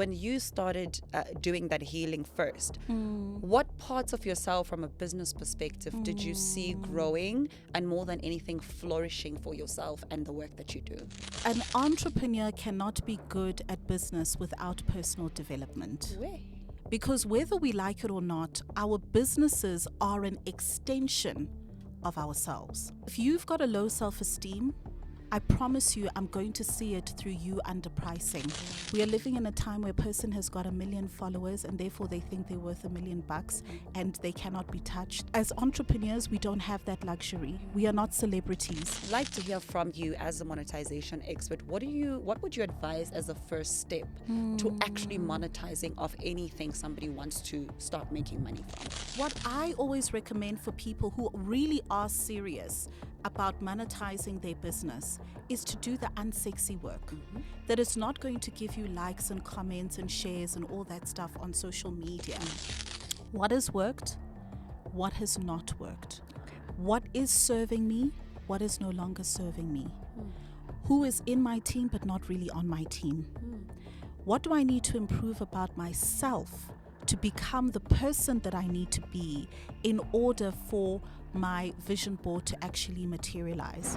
When you started doing that healing first, what parts of yourself from a business perspective did you see growing and more than anything flourishing for yourself and the work that you do? An entrepreneur cannot be good at business without personal development. Because whether we like it or not, our businesses are an extension of ourselves. If you've got a low self-esteem, I promise you, I'm going to see it through you underpricing. We are living in a time where a person has got 1 million followers and therefore they think they're worth $1 million and they cannot be touched. As entrepreneurs, we don't have that luxury. We are not celebrities. I'd like to hear from you as a monetization expert. What would you advise as a first step to actually monetizing of anything somebody wants to start making money from? What I always recommend for people who really are serious about monetizing their business is to do the unsexy work. That is not going to give you likes and comments and shares and all that stuff on social media. What has worked? What has not worked? What is serving me? What is no longer serving me? Who is in my team but not really on my team? What do I need to improve about myself to become the person that I need to be in order for my vision board to actually materialize?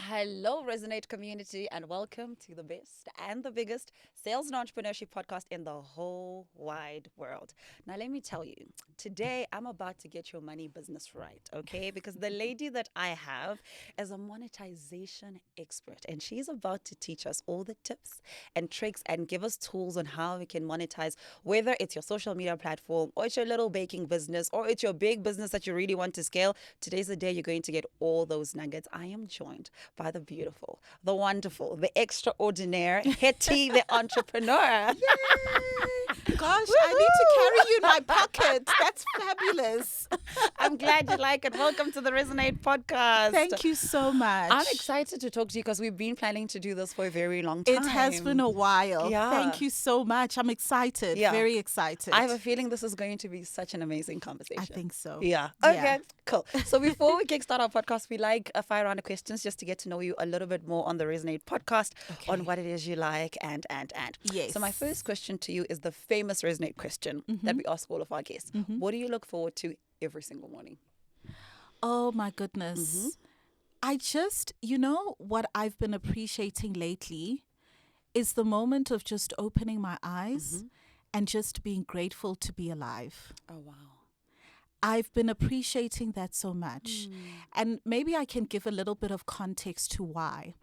Hello, Resonate community, and welcome to the best and the biggest sales and entrepreneurship podcast in the whole wide world. Now, let me tell you, today I'm about to get your money business right, okay? Because the lady that I have is a monetization expert, and she's about to teach us all the tips and tricks and give us tools on how we can monetize, whether it's your social media platform or it's your little baking business or it's your big business that you really want to scale. Today's the day you're going to get all those nuggets. I am joined by the beautiful, the wonderful, the extraordinaire, Hetty, the entrepreneur. Gosh, I need to carry you in my pocket. That's fabulous. I'm glad you like it. Welcome to the Resonate podcast. Thank you so much. I'm excited to talk to you because we've been planning to do this for a very long time. It has been a while. Yeah. Thank you so much. I'm excited. Yeah. Very excited. I have a feeling this is going to be such an amazing conversation. I think so. Yeah. Okay, Yeah. cool. So before we kickstart our podcast, we like a fire round of questions just to get to know you a little bit more on the Resonate podcast, on what it is you like and. Yes. So my first question to you is the famous Resonate question that we ask all of our guests. What do you look forward to every single morning? Oh my goodness. I just, what I've been appreciating lately is the moment of just opening my eyes and just being grateful to be alive. Oh, wow. I've been appreciating that so much. And maybe I can give a little bit of context to why.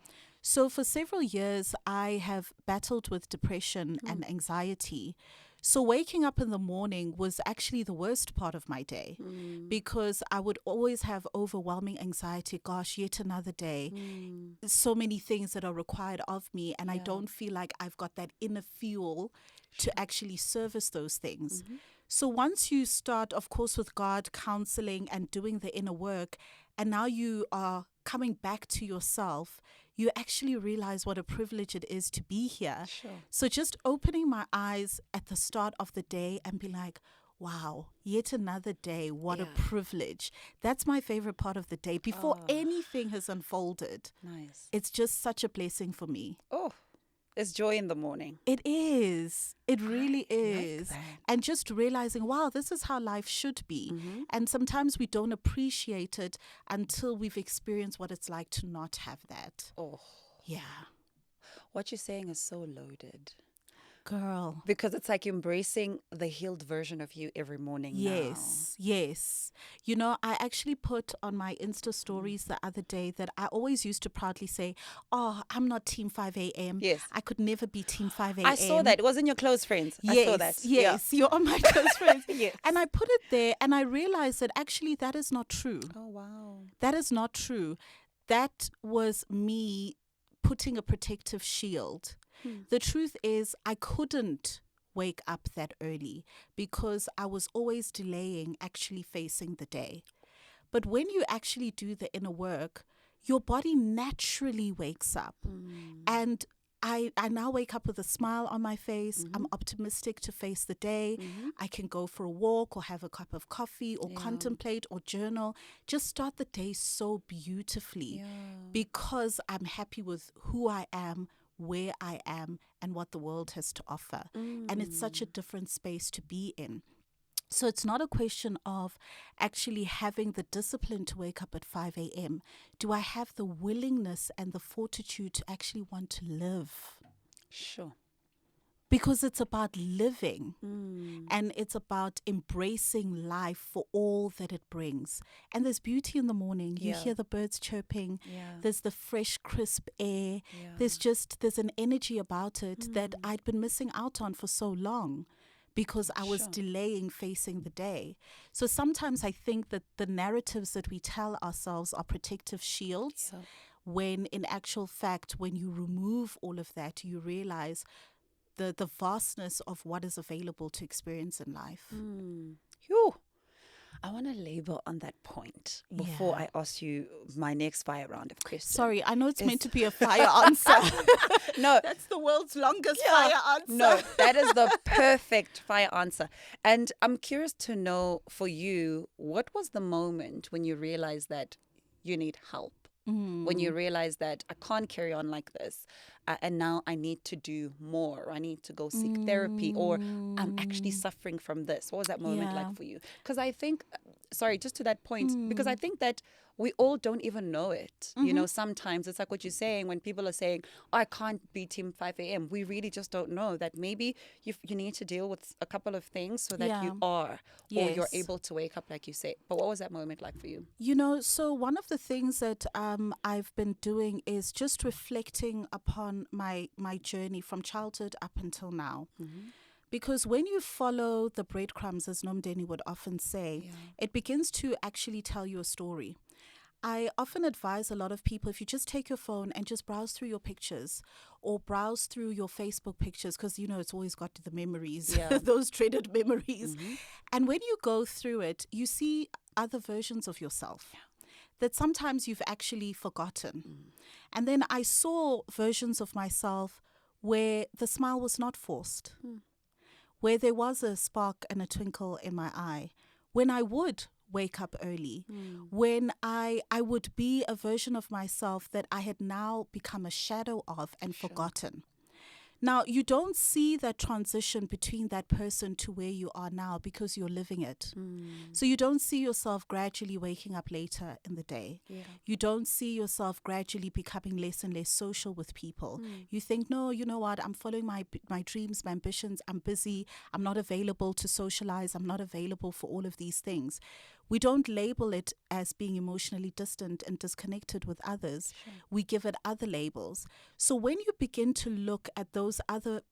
So for several years, I have battled with depression and anxiety. So waking up in the morning was actually the worst part of my day because I would always have overwhelming anxiety. Gosh, yet another day. So many things that are required of me, and I don't feel like I've got that inner fuel to actually service those things. So once you start, of course, with God, counseling and doing the inner work, and now you are coming back to yourself, you actually realize what a privilege it is to be here. Sure. So just opening my eyes at the start of the day and be like, wow, yet another day. What a privilege. That's my favorite part of the day. Before anything has unfolded, Nice. it's just such a blessing for me. Oh, it's joy in the morning. It is. It really is. that. And just realizing, wow, this is how life should be. And sometimes we don't appreciate it until we've experienced what it's like to not have that. Oh, Yeah. what you're saying is so loaded. Girl. Because it's like embracing the healed version of you every morning Yes. I actually put on my Insta stories the other day that I always used to proudly say, oh, I'm not team 5 a.m. Yes. I could never be team 5 a.m. I saw that. It was in your close friends. Yes, I saw that. yes, you're on my close friends. Yes. And I put it there and I realized that actually that is not true. Oh, wow. That is not true. That was me putting a protective shield. The truth is I couldn't wake up that early because I was always delaying actually facing the day. But when you actually do the inner work, your body naturally wakes up. And I now wake up with a smile on my face. I'm optimistic to face the day. I can go for a walk or have a cup of coffee or contemplate or journal. Just start the day so beautifully because I'm happy with who I am, where I am and what the world has to offer. And it's such a different space to be in. So it's not a question of actually having the discipline to wake up at 5 a.m. Do I have the willingness and the fortitude to actually want to live? Sure. Because it's about living and it's about embracing life for all that it brings. And there's beauty in the morning. You Yeah. hear the birds chirping. Yeah. There's the fresh, crisp air. Yeah. There's an energy about it that I'd been missing out on for so long because I was Sure. delaying facing the day. So sometimes I think that the narratives that we tell ourselves are protective shields, Yeah. when in actual fact, when you remove all of that, you realize the vastness of what is available to experience in life. Phew. I want to labor on that point before Yeah. I ask you my next fire round of questions. Sorry, I know it's meant It's- to be a fire answer. No, That's the world's longest Yeah. fire answer. no, that is the perfect fire answer. And I'm curious to know for you, what was the moment when you realized that you need help? When you realize that I can't carry on like this, and now I need to do more, or I need to go seek therapy, or I'm actually suffering from this. What was that moment Yeah. like for you? Because I think, sorry, just to that point, because I think that we all don't even know it. You know, sometimes it's like what you're saying when people are saying, oh, I can't beat him 5 a.m. We really just don't know that maybe you need to deal with a couple of things so that you Yeah. are, or you're Yes. able to wake up like you say. But what was that moment like for you? You know, so one of the things that I've been doing is just reflecting upon my journey from childhood up until now. Because when you follow the breadcrumbs, as Nomdeni would often say, it begins to actually tell you a story. I often advise a lot of people, if you just take your phone and just browse through your pictures or browse through your Facebook pictures, because, you know, it's always got the memories, Yeah. those dreaded memories. And when you go through it, you see other versions of yourself that sometimes you've actually forgotten. And then I saw versions of myself where the smile was not forced, where there was a spark and a twinkle in my eye, when I would wake up early, when I would be a version of myself that I had now become a shadow of and forgotten. Now, you don't see that transition between that person to where you are now because you're living it. So you don't see yourself gradually waking up later in the day. You don't see yourself gradually becoming less and less social with people. You think, no, you know what? I'm following my dreams, my ambitions. I'm busy. I'm not available to socialize. I'm not available for all of these things. We don't label it as being emotionally distant and disconnected with others. We give it other labels. So when you begin to look at those other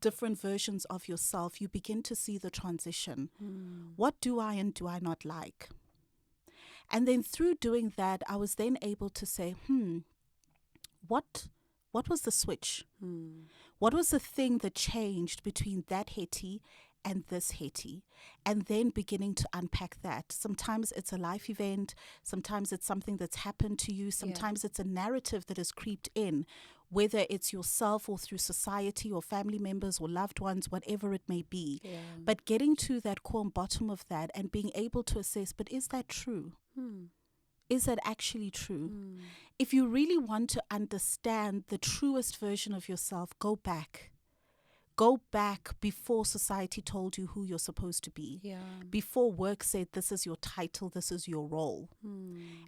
different versions of yourself, you begin to see the transition. What do I and do I not like? And then through doing that, I was then able to say, what was the switch? What was the thing that changed between that Hetty and this Hetty? And then beginning to unpack that. Sometimes it's a life event. Sometimes it's something that's happened to you. Sometimes it's a narrative that has creeped in, whether it's yourself or through society or family members or loved ones, whatever it may be. But getting to that core and bottom of that and being able to assess, but is that true? Is that actually true? If you really want to understand the truest version of yourself, go back. Go back before society told you who you're supposed to be. Before work said, this is your title, this is your role.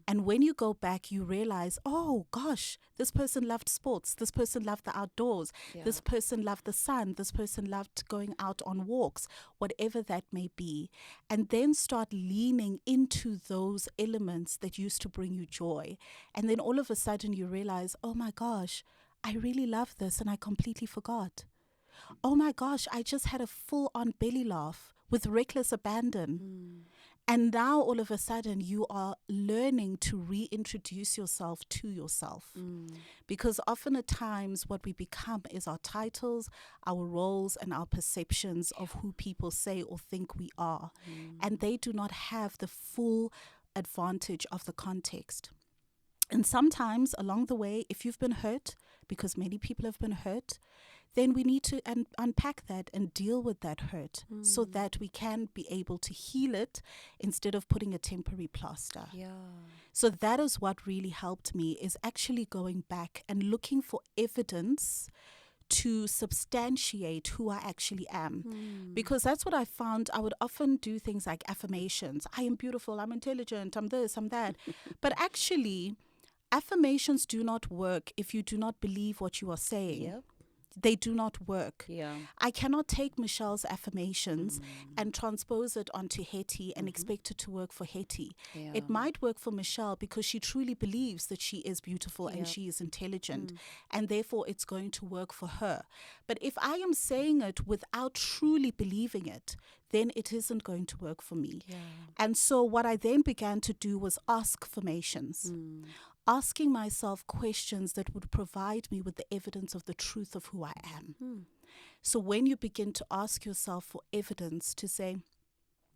And when you go back, you realize, oh gosh, this person loved sports. This person loved the outdoors. This person loved the sun. This person loved going out on walks, whatever that may be. And then start leaning into those elements that used to bring you joy. And then all of a sudden you realize, oh my gosh, I really love this and I completely forgot. Oh my gosh, I just had a full-on belly laugh with reckless abandon. And now all of a sudden you are learning to reintroduce yourself to yourself. Because often at times what we become is our titles, our roles, and our perceptions of who people say or think we are. And they do not have the full advantage of the context. And sometimes along the way, if you've been hurt, because many people have been hurt, then we need to unpack that and deal with that hurt so that we can be able to heal it instead of putting a temporary plaster. Yeah. So that is what really helped me, is actually going back and looking for evidence to substantiate who I actually am. Because that's what I found. I would often do things like affirmations. I am beautiful, I'm intelligent, I'm this, I'm that. But actually, affirmations do not work if you do not believe what you are saying. Yep. They do not work. Yeah. I cannot take Michelle's affirmations and transpose it onto Hetty and expect it to work for Hetty. Yeah. It might work for Michelle because she truly believes that she is beautiful and she is intelligent, and therefore it's going to work for her. But if I am saying it without truly believing it, then it isn't going to work for me. Yeah. And so what I then began to do was ask formations. Asking myself questions that would provide me with the evidence of the truth of who I am. So when you begin to ask yourself for evidence to say,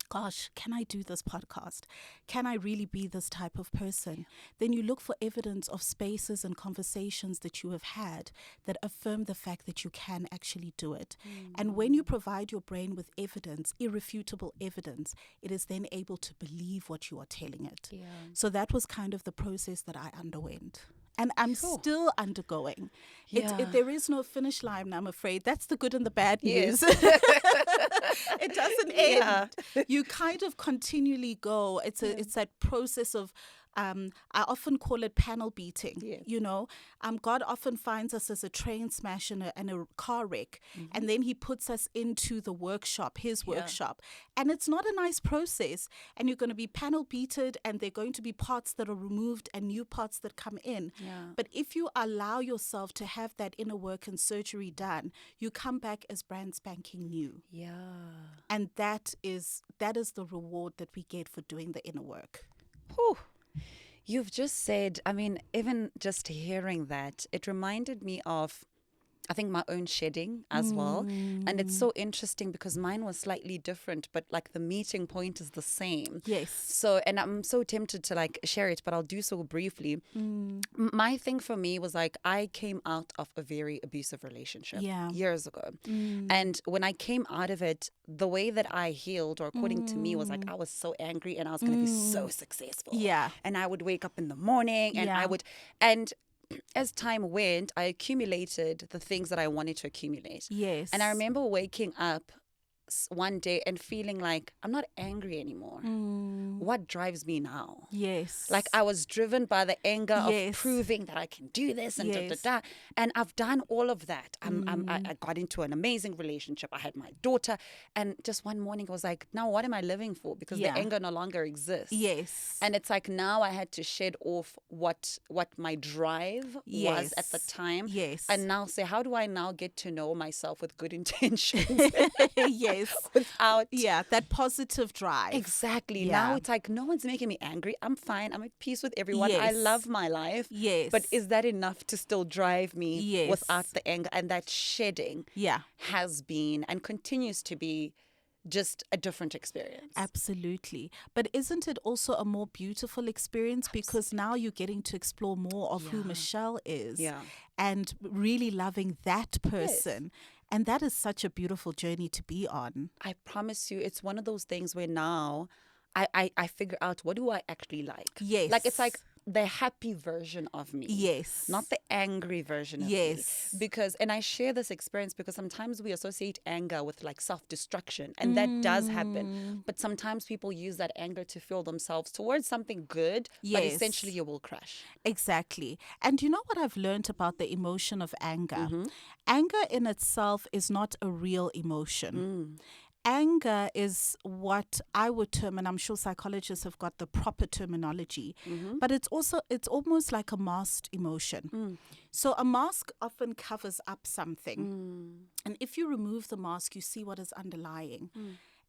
gosh, can I do this podcast? Can I really be this type of person? Then you look for evidence of spaces and conversations that you have had that affirm the fact that you can actually do it. And when you provide your brain with evidence, irrefutable evidence, it is then able to believe what you are telling it. Yeah. So that was kind of the process that I underwent. And I'm still undergoing. Yeah. There is no finish line, I'm afraid. That's the good and the bad news. Yes. It doesn't end. You kind of continually go. It's that process of, I often call it panel beating. Yes. You know, God often finds us as a train smash and a car wreck, and then he puts us into the workshop, his workshop. And it's not a nice process. And you're going to be panel beated, and there are going to be parts that are removed and new parts that come in. Yeah. But if you allow yourself to have that inner work and surgery done, you come back as brand spanking new. Yeah. And that is the reward that we get for doing the inner work. Whew. You've just said, I mean, even just hearing that, it reminded me of, I think, my own shedding as well. And it's so interesting because mine was slightly different, but like the meeting point is the same. Yes. So, and I'm so tempted to like share it, but I'll do so briefly. My thing for me was like, I came out of a very abusive relationship years ago. And when I came out of it, the way that I healed, or according to me, was like, I was so angry and I was going to be so successful. Yeah. And I would wake up in the morning and and as time went, I accumulated the things that I wanted to accumulate. Yes. And I remember waking up one day and feeling like I'm not angry anymore. What drives me now? Yes. Like I was driven by the anger Yes. of proving that I can do this and Yes. And I've done all of that. I got into an amazing relationship. I had my daughter, and just one morning I was like, now what am I living for? Because the anger no longer exists. Yes. And it's like now I had to shed off what my drive was at the time. Yes. And now say, how do I now get to know myself with good intentions? Yes. Without that positive drive. Exactly. Yeah. Now it's like no one's making me angry. I'm fine. I'm at peace with everyone. I Yes. love my life. Yes. But is that enough to still drive me Yes. without the anger? And that shedding has been and continues to be just a different experience. Absolutely. But isn't it also a more beautiful experience? Because now you're getting to explore more of who Michelle is and really loving that person. And that is such a beautiful journey to be on. I promise you, it's one of those things where now I figure out, what do I actually like? Yes. Like it's like the happy version of me. Yes. Not the angry version of me. Because, and I share this experience because sometimes we associate anger with like self-destruction, and that does happen. But sometimes people use that anger to fuel themselves towards something good, but essentially you will crash. Exactly. And you know what I've learned about the emotion of anger? Anger in itself is not a real emotion. Anger is what I would term, and I'm sure psychologists have got the proper terminology, but it's almost like a masked emotion. So a mask often covers up something. And if you remove the mask, you see what is underlying.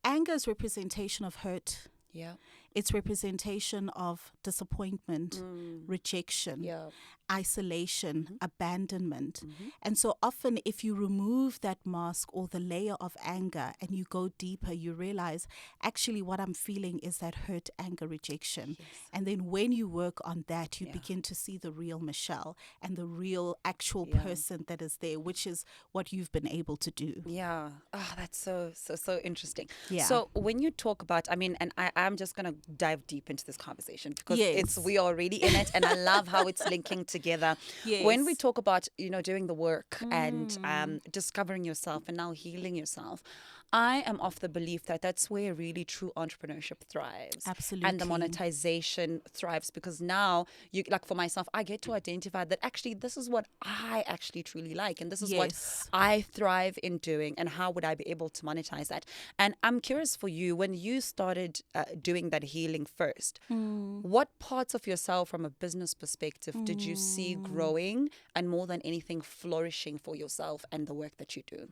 Anger is representation of hurt. Yeah. It's representation of disappointment, rejection, Yeah. isolation, abandonment. Mm-hmm. And so often, if you remove that mask or the layer of anger and you go deeper, you realize actually what I'm feeling is that hurt, anger, rejection. Yes. And then when you work on that, you Yeah. begin to see the real Michelle and the real actual Yeah. person that is there, which is what you've been able to do. Yeah. Oh, that's so interesting. Yeah. So when you talk about, I mean, and I'm just gonna dive deep into this conversation because it's Yes. we are already in it, and I love how it's linking together. When we Yes. talk about doing the work and Mm. discovering yourself and now healing yourself, I am of the belief that that's where really true entrepreneurship thrives and the Absolutely. monetization thrives, because now you, like for myself, I get to identify that actually this is what I actually truly like and this is what Yes. I thrive in doing, and how would I be able to monetize that. And I'm curious for you, when you started doing that healing first, Mm. what parts of yourself from a business perspective did you see Mm. growing and more than anything flourishing for yourself and the work that you do?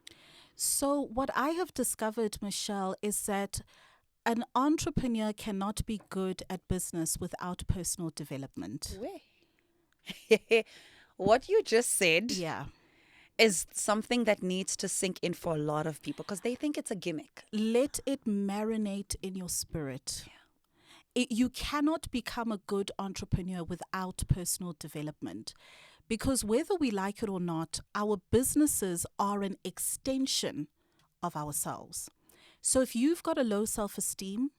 So, what I have discovered, Michelle, is that an entrepreneur cannot be good at business without personal development. Way. What you just said Yeah. is something that needs to sink in for a lot of people because they think it's a gimmick. Let it marinate in your spirit. You cannot become a good entrepreneur without personal development, because whether we like it or not, our businesses are an extension of ourselves. So if you've got a low self-esteem,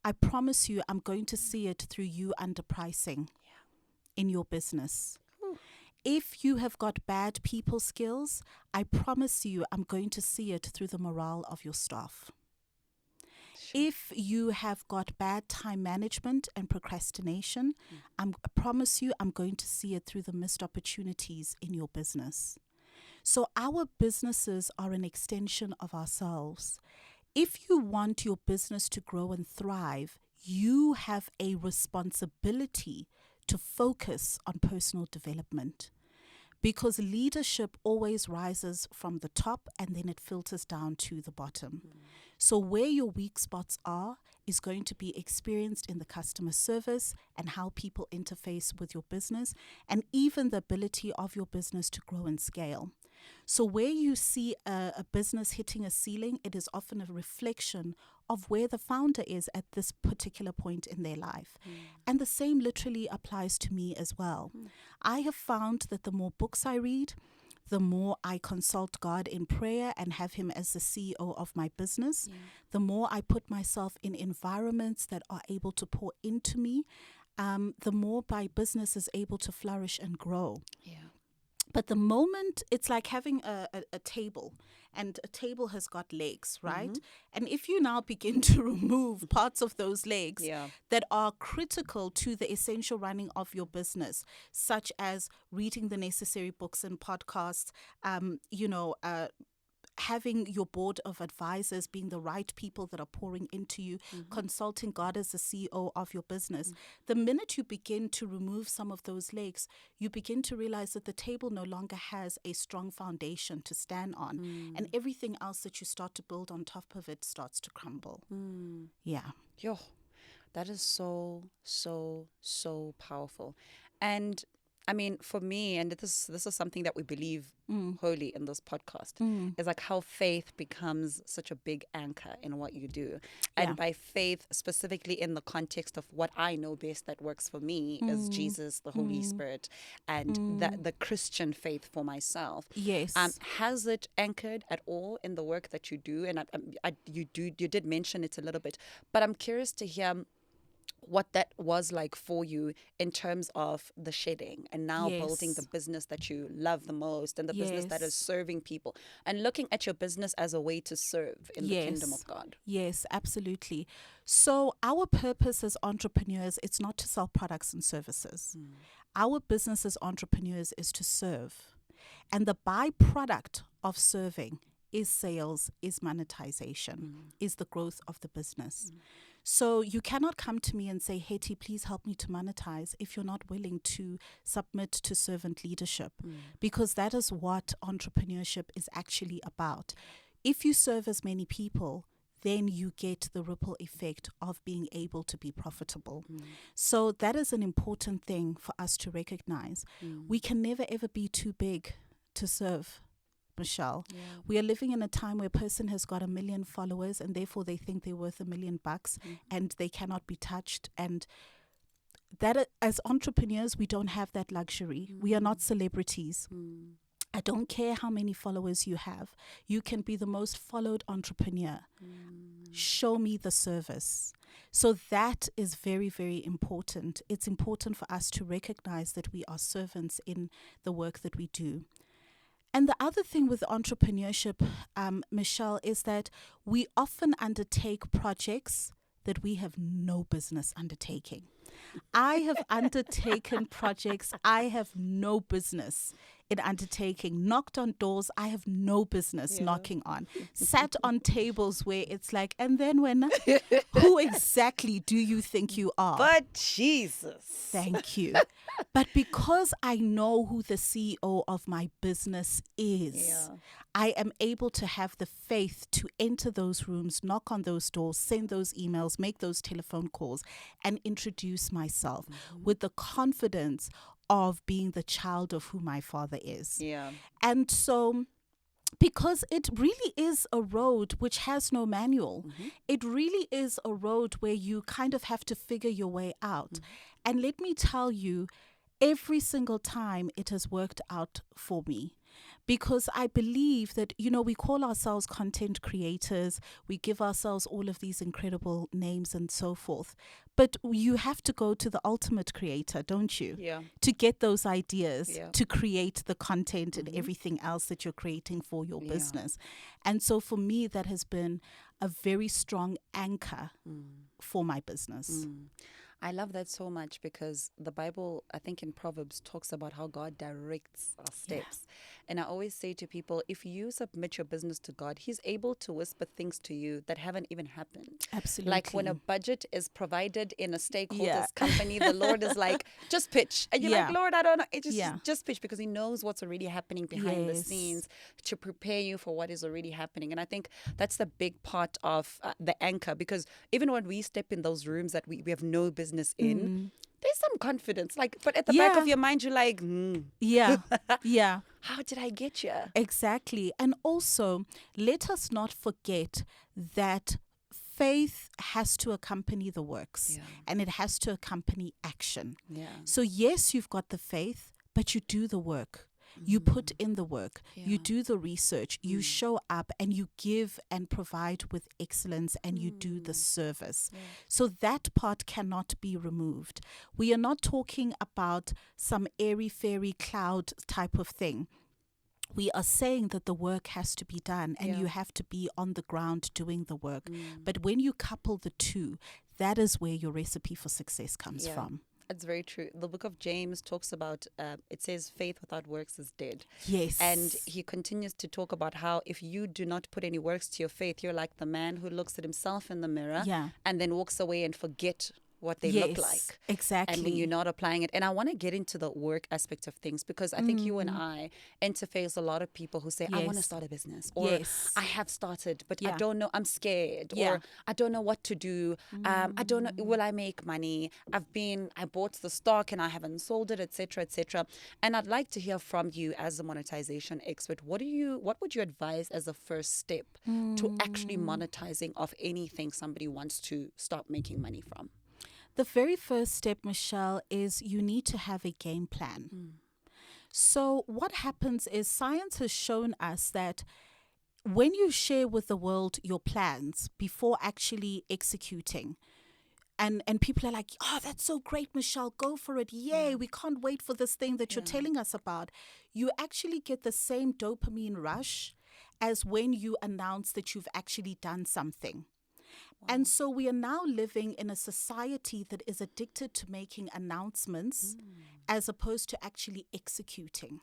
I promise you, I'm going to see it through you underpricing in your business. Whew. If you have got bad people skills, I promise you, I'm going to see it through the morale of your staff. Sure. If you have got bad time management and procrastination, I promise you, I'm going to see it through the missed opportunities in your business. So our businesses are an extension of ourselves. If you want your business to grow and thrive, you have a responsibility to focus on personal development, because leadership always rises from the top and then it filters down to the bottom. So where your weak spots are is going to be experienced in the customer service and how people interface with your business, and even the ability of your business to grow and scale. So where you see a business hitting a ceiling, it is often a reflection of where the founder is at this particular point in their life. And the same literally applies to me as well. I have found that the more books I read, the more I consult God in prayer and have Him as the CEO of my business, the more I put myself in environments that are able to pour into me, the more my business is able to flourish and grow. Yeah. But the moment, it's like having a table, and a table has got legs, right? And if you now begin to remove parts of those legs Yeah. that are critical to the essential running of your business, such as reading the necessary books and podcasts, having your board of advisors being the right people that are pouring into you, consulting God as the CEO of your business. The minute you begin to remove some of those legs, you begin to realize that the table no longer has a strong foundation to stand on, and everything else that you start to build on top of it starts to crumble. Yeah. Yo, that is so powerful. And I mean, for me, and this is something that we believe wholly in this podcast, is like how faith becomes such a big anchor in what you do. And Yeah. by faith, specifically in the context of what I know best that works for me is Jesus, the Holy Spirit, and the Christian faith for myself. Yes. Has it anchored at all in the work that you do? And you did mention it a little bit, but I'm curious to hear what that was like for you in terms of the shedding and now building the Yes. business that you love the most and the business that is Yes. serving people and looking at your business as a way to serve in the kingdom of God. Yes, absolutely. So our purpose as entrepreneurs, it's not to sell products and services. Our business as entrepreneurs is to serve. And the byproduct of serving is sales, is monetization, is the growth of the business. So you cannot come to me and say, Hetty, please help me to monetize, if you're not willing to submit to servant leadership, because that is what entrepreneurship is actually about. If you serve as many people, then you get the ripple effect of being able to be profitable. So that is an important thing for us to recognize. We can never ever be too big to serve. Michelle, we are living in a time where a person has got 1 million followers and therefore they think they're worth $1 million and they cannot be touched. And that, as entrepreneurs, we don't have that luxury. We are not celebrities. I don't care how many followers you have. You can be the most followed entrepreneur. Show me the service. So that is very, very important. It's important for us to recognize that we are servants in the work that we do. And the other thing with entrepreneurship, Michelle, is that we often undertake projects that we have no business undertaking. I have undertaken projects I have no business in undertaking, knocked on doors I have no business knocking on, sat on tables where it's like, and then when, who exactly do you think you are? But Jesus. Thank you. But because I know who the CEO of my business is, I am able to have the faith to enter those rooms, knock on those doors, send those emails, make those telephone calls, and introduce myself with the confidence of being the child of who my father is. Yeah. And so, because it really is a road which has no manual. It really is a road where you kind of have to figure your way out. And let me tell you, every single time it has worked out for me. Because I believe that, we call ourselves content creators. We give ourselves all of these incredible names and so forth. But you have to go to the ultimate creator, don't you? Yeah. To get those ideas, to create the content and everything else that you're creating for your business. And so for me, that has been a very strong anchor for my business. I love that so much because the Bible, I think in Proverbs, talks about how God directs our steps. And I always say to people, if you submit your business to God, He's able to whisper things to you that haven't even happened. Absolutely. Like when a budget is provided in a stakeholder's company, the Lord is like, just pitch. And you're like, Lord, I don't know. It just pitch, because He knows what's already happening behind the scenes to prepare you for what is already happening. And I think that's the big part of the anchor, because even when we step in those rooms that we have no business in, there's some confidence, but at the back of your mind you're like, how did I get here? Exactly. And also, let us not forget that faith has to accompany the works, and it has to accompany action. So yes, you've got the faith, but you do the work. You put in the work, you do the research, you show up, and you give and provide with excellence, and you do the service. So that part cannot be removed. We are not talking about some airy-fairy cloud type of thing. We are saying that the work has to be done, and you have to be on the ground doing the work. But when you couple the two, that is where your recipe for success comes from. It's very true. The book of James talks about, it says faith without works is dead. Yes. And he continues to talk about how if you do not put any works to your faith, you're like the man who looks at himself in the mirror and then walks away and forget what they look like. Exactly. And when you're not applying it. And I want to get into the work aspect of things, because I think you and I interface a lot of people who say, I want to start a business, or I have started, but I don't know, I'm scared, or I don't know what to do. I don't know, will I make money? I bought the stock and I haven't sold it, etc., etc. And I'd like to hear from you as a monetization expert. What would you advise as a first step to actually monetizing of anything somebody wants to start making money from? The very first step, Michelle, is you need to have a game plan. So what happens is science has shown us that when you share with the world your plans before actually executing, and people are like, oh, that's so great, Michelle, go for it. Yay, we can't wait for this thing that you're telling us about. You actually get the same dopamine rush as when you announce that you've actually done something. And so we are now living in a society that is addicted to making announcements as opposed to actually executing.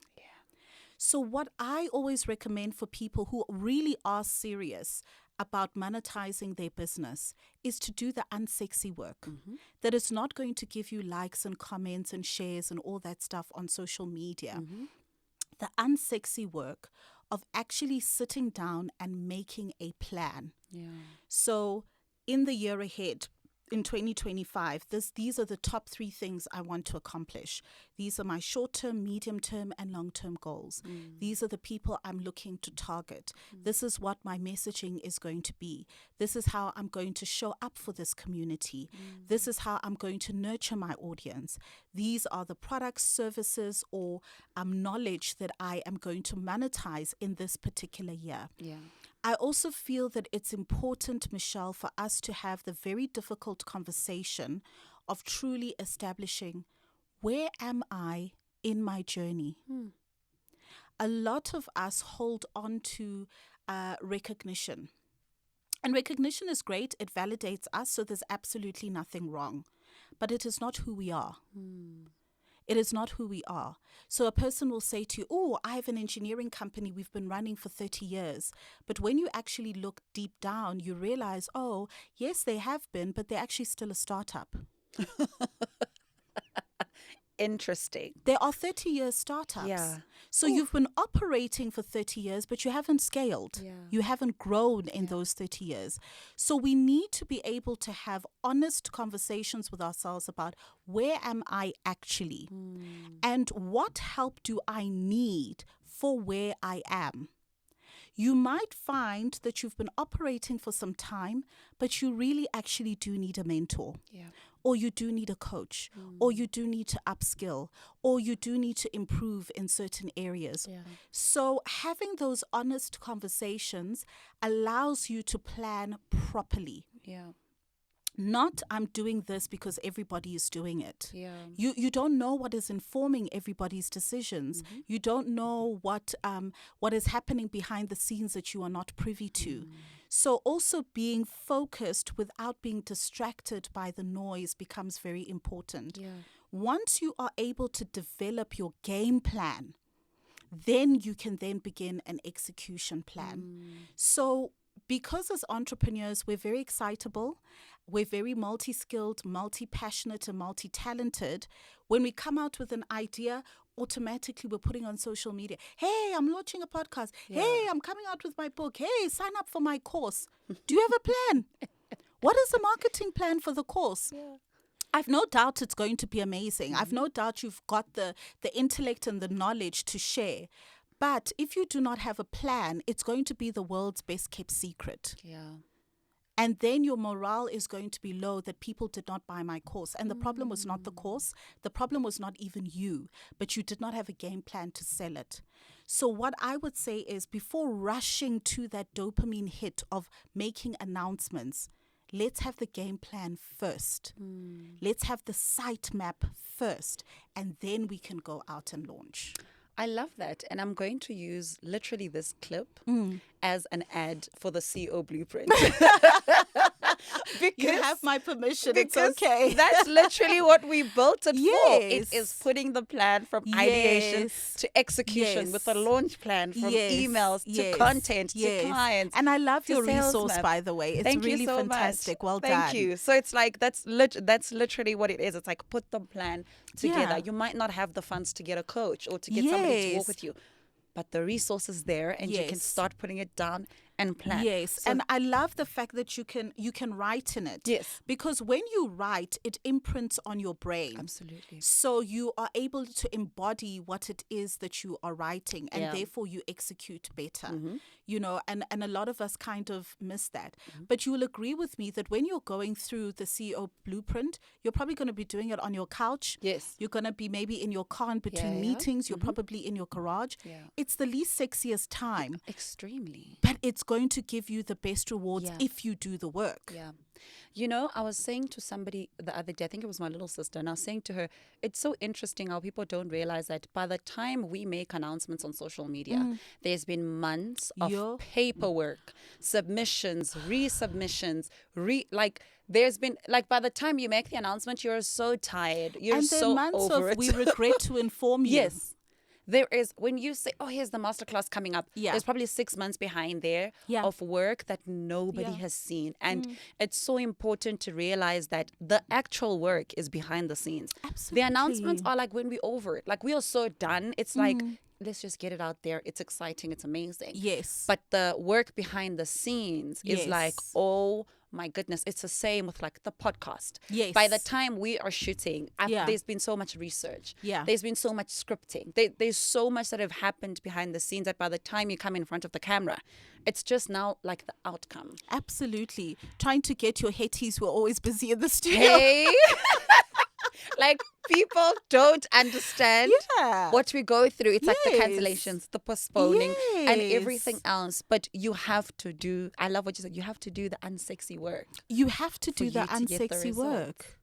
So what I always recommend for people who really are serious about monetizing their business is to do the unsexy work. That is not going to give you likes and comments and shares and all that stuff on social media. The unsexy work of actually sitting down and making a plan. Yeah. So in the year ahead, in 2025, these are the top 3 things I want to accomplish. These are my short-term, medium-term, and long-term goals. These are the people I'm looking to target. This is what my messaging is going to be. This is how I'm going to show up for this community. This is how I'm going to nurture my audience. These are the products, services, or knowledge that I am going to monetize in this particular year. Yeah. I also feel that it's important, Michelle, for us to have the very difficult conversation of truly establishing, where am I in my journey? A lot of us hold on to recognition. And recognition is great. It validates us, so there's absolutely nothing wrong. But it is not who we are. It is not who we are. So a person will say to you, oh, I have an engineering company we've been running for 30 years. But when you actually look deep down, you realize, oh, yes, they have been, but they're actually still a startup. Interesting. There are 30-year startups. Yeah. So you've been operating for 30 years, but you haven't scaled. Yeah. You haven't grown in those 30 years. So we need to be able to have honest conversations with ourselves about, where am I actually? And what help do I need for where I am? You might find that you've been operating for some time, but you really actually do need a mentor. Yeah. Or you do need a coach, or you do need to upskill, or you do need to improve in certain areas. Yeah. So having those honest conversations allows you to plan properly. Yeah. Not, I'm doing this because everybody is doing it. Yeah. You don't know what is informing everybody's decisions. You don't know what is happening behind the scenes that you are not privy to. So also being focused without being distracted by the noise becomes very important. Yeah. Once you are able to develop your game plan, then you can then begin an execution plan. So because as entrepreneurs, we're very excitable, we're very multi-skilled, multi-passionate, and multi-talented. When we come out with an idea, automatically we're putting on social media, hey, I'm launching a podcast. Yeah. Hey, I'm coming out with my book. Hey, sign up for my course. Do you have a plan? What is the marketing plan for the course? Yeah. I've no doubt it's going to be amazing. I've no doubt you've got the intellect and the knowledge to share. But if you do not have a plan, it's going to be the world's best kept secret. Yeah. And then your morale is going to be low that people did not buy my course. And the problem was not the course. The problem was not even you, but you did not have a game plan to sell it. So what I would say is, before rushing to that dopamine hit of making announcements, let's have the game plan first. Let's have the site map first, and then we can go out and launch. I love that. And I'm going to use literally this clip as an ad for the CEO blueprint. You have my permission. It's Because okay. that's literally what we built it for. Yes. It is putting the plan from ideation Yes. to execution with a Yes. launch plan, from Yes. emails to Yes. content Yes. to clients. And I love to your sales resource, map. by the way. It's Thank really you so fantastic. much. Well Thank done. you. So it's like that's literally what it is. It's like, put the plan together. Yeah. You might not have the funds to get a coach or to get somebody to Yes. walk with you, but the resource is there, and you can Yes. start putting it down and plan. Yes, So- and I love the fact that you can write in it. Yes. Because when you write, it imprints on your brain. Absolutely. So you are able to embody what it is that you are writing, and Yeah. therefore you execute better. You know, and a lot of us kind of miss that. But you will agree with me that when you're going through the CEO blueprint, you're probably going to be doing it on your couch. Yes. You're going to be maybe in your car in between Yeah. meetings. You're probably in your garage. Yeah. It's the least sexiest time, Extremely. but it's going to give you the best rewards Yeah. if you do the work. Yeah. You know, I was saying to somebody the other day, I think it was my little sister, and I was saying to her, it's so interesting how people don't realize that by the time we make announcements on social media, there's been months of Yo. paperwork, submissions, resubmissions, there's been, like, by the time you make the announcement, you're so tired. You're And so then months over of it. we regret to inform you. Yes. There is, when you say, oh, here's the masterclass coming up, Yeah. there's probably 6 months behind there Yeah. of work that nobody Yeah. has seen. And it's so important to realize that the actual work is behind the scenes. The announcements Absolutely. are like when we're over it. Like, we are so done. It's like let's just get it out there. It's exciting. It's amazing. Yes. But the work behind the scenes is like, Yes. oh my goodness. It's the same with like the podcast. Yes. By the time we are shooting, Yeah. there's been so much research. Yeah. There's been so much scripting. There's so much that have happened behind the scenes that by the time you come in front of the camera, it's just now like the outcome. Absolutely. Trying to get your Hetties who are always busy in the studio. Hey, like people don't understand Yeah. what we go through. It's like the Yes. cancellations, the postponing, and everything Yes. else. But you have to do, I love what you said, you have to do the unsexy work. You have to for do you the to get the unsexy result. work.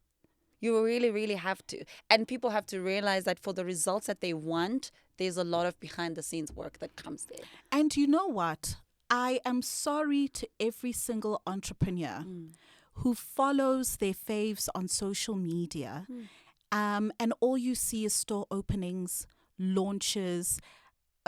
You really, really have to. And people have to realize that for the results that they want, there's a lot of behind the scenes work that comes there. And you know what? I am sorry to every single entrepreneur who follows their faves on social media, and all you see is store openings, launches,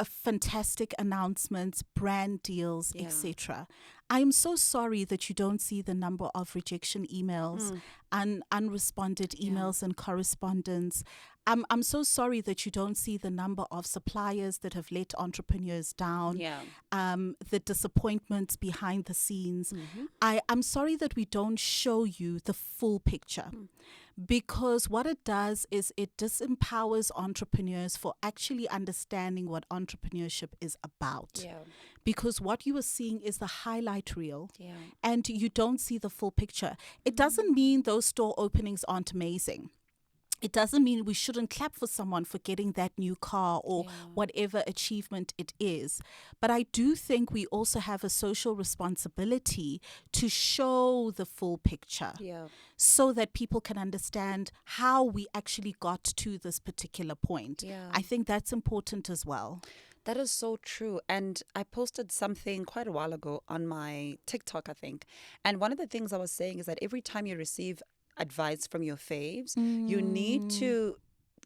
fantastic announcements, brand deals, Yeah. etc. I am so sorry that you don't see the number of rejection emails and unresponded emails and correspondence. I'm so sorry that you don't see the number of suppliers that have let entrepreneurs down, Yeah. the disappointments behind the scenes. I'm sorry that we don't show you the full picture. Because what it does is it disempowers entrepreneurs for actually understanding what entrepreneurship is about. Yeah. Because what you are seeing is the highlight reel, Yeah. and you don't see the full picture. It doesn't mean those store openings aren't amazing. It doesn't mean we shouldn't clap for someone for getting that new car or whatever achievement it is. But I do think we also have a social responsibility to show the full picture Yeah. so that people can understand how we actually got to this particular point. Yeah. I think that's important as well. That is so true. And I posted something quite a while ago on my TikTok, I think. And one of the things I was saying is that every time you receive advice from your faves, you need to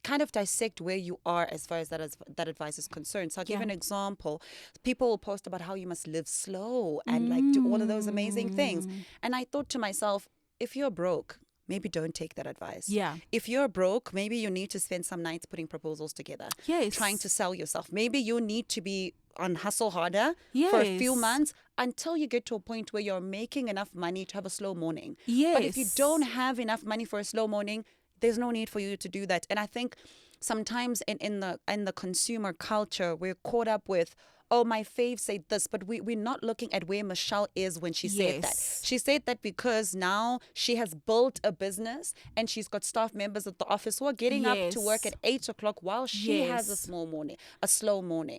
kind of dissect where you are as far as that advice is concerned. So I'll give Yeah. an example. People will post about how you must live slow and like do all of those amazing things. And I thought to myself, if you're broke, maybe don't take that advice. Yeah. If you're broke, maybe you need to spend some nights putting proposals together, Yes. trying to sell yourself. Maybe you need to be on hustle harder for a few Yes. months until you get to a point where you're making enough money to have a slow morning. Yes. But if you don't have enough money for a slow morning, there's no need for you to do that. And I think sometimes in the consumer culture, we're caught up with, oh, my fave said this, but we're not looking at where Michelle is when she said that. Yes. She said that because now she has built a business and she's got staff members at the office who are getting up to work Yes. at 8 o'clock while she has a Yes. slow morning.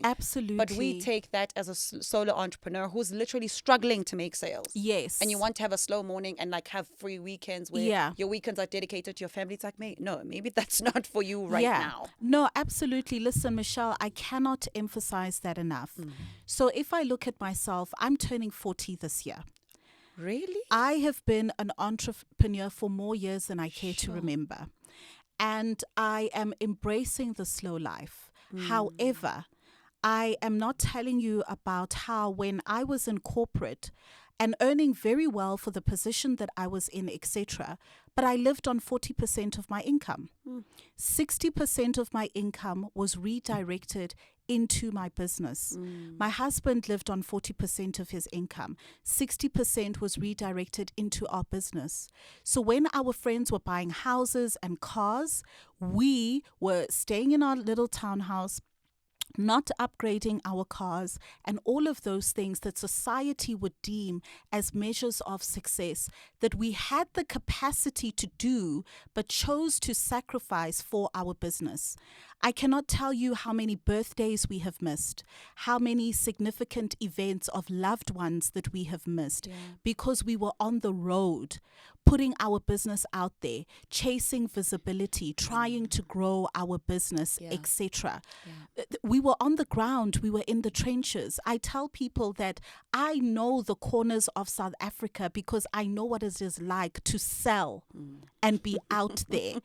Absolutely. But we take that as a solo entrepreneur who's literally struggling to make sales. Yes. And you want to have a slow morning and like have free weekends where Yeah. your weekends are dedicated to your family. It's like, no, maybe that's not for you right now. No, absolutely. Listen, Michelle, I cannot emphasize that enough. So if I look at myself, I'm turning 40 this year. Really? I have been an entrepreneur for more years than I care to remember. And I am embracing the slow life. However, I am not telling you about how when I was in corporate and earning very well for the position that I was in, etc., but I lived on 40% of my income. 60% of my income was redirected into my business. My husband lived on 40% of his income. 60% was redirected into our business. So when our friends were buying houses and cars, we were staying in our little townhouse, not upgrading our cars, and all of those things that society would deem as measures of success that we had the capacity to do but chose to sacrifice for our business. I cannot tell you how many birthdays we have missed, how many significant events of loved ones that we have missed because we were on the road, putting our business out there, chasing visibility, trying to grow our business, etc. We were on the ground, we were in the trenches. I tell people that I know the corners of South Africa because I know what it is like to sell and be out there.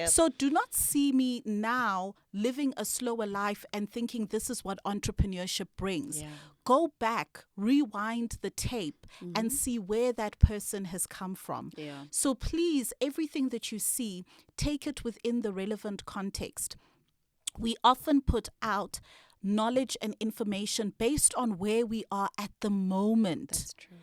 So do not see me now living a slower life and thinking this is what entrepreneurship brings. Go back, rewind the tape and see where that person has come from. So please, everything that you see, take it within the relevant context. We often put out knowledge and information based on where we are at the moment. That's true.